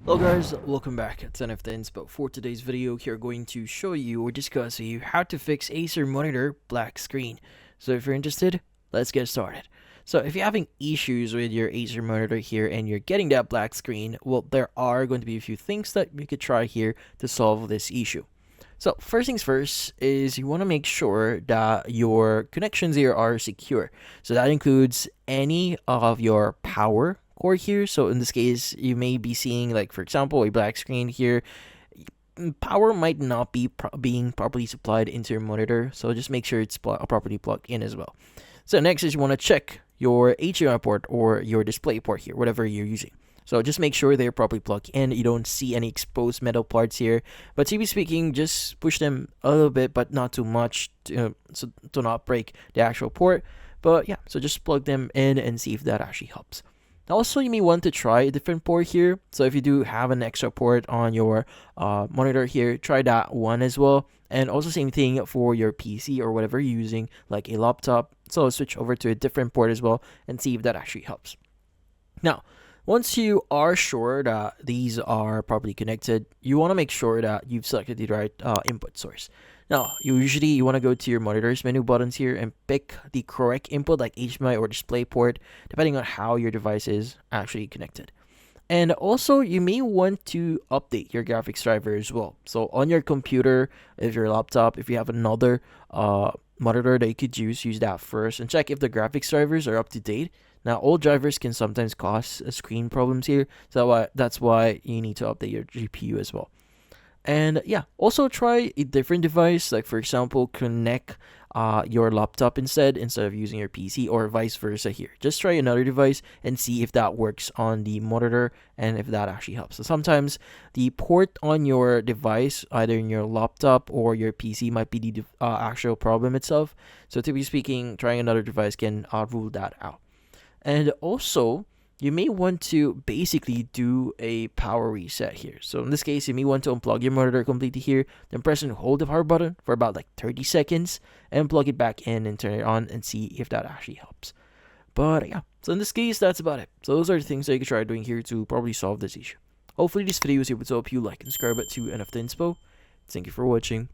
Hello guys, welcome back. It's NF the Inspo. For today's video, here going to show you or discuss you how to fix Acer monitor black screen. So if you're interested, let's get started. So if you're having issues with your Acer monitor here and you're getting that black screen, well, there are going to be a few things that you could try here to solve this issue. So first things first is you want to make sure that your connections here are secure. So that includes any of your power cord here. So in this case, you may be seeing, like, for example, a black screen here. Power might not be being properly supplied into your monitor, so just make sure it's properly plugged in as well. So next is you want to check your HDMI port or your display port here, whatever you're using. So just make sure they're properly plugged in. You don't see any exposed metal parts here. But to be speaking, just push them a little bit, but not too much to not break the actual port. But yeah, so just plug them in and see if that actually helps. Also, you may want to try a different port here. So if you do have an extra port on your monitor here, try that one as well. And also same thing for your PC or whatever you're using, like a laptop. So switch over to a different port as well and see if that actually helps. Now, once you are sure that these are properly connected, you want to make sure that you've selected the right input source. Now, usually you want to go to your monitor's menu buttons here and pick the correct input like HDMI or display port, depending on how your device is actually connected. And also, you may want to update your graphics driver as well. So on your computer, if your laptop, if you have another monitor that you could use that first and check if the graphics drivers are up to date. Now, old drivers can sometimes cause screen problems here, so that's why you need to update your GPU as well. And yeah, also try a different device, like for example, connect your laptop instead of using your PC, or vice versa here. Just try another device and see if that works on the monitor and if that actually helps. So sometimes the port on your device, either in your laptop or your PC, might be the actual problem itself. So to be speaking, trying another device can rule that out. And also, you may want to basically do a power reset here. So in this case, you may want to unplug your monitor completely here, then press and hold the power button for about like 30 seconds and plug it back in and turn it on and see if that actually helps. But yeah, so in this case, that's about it. So those are the things that you can try doing here to probably solve this issue. Hopefully this video was able to help you. Like and subscribe to NF the Inspo. Thank you for watching.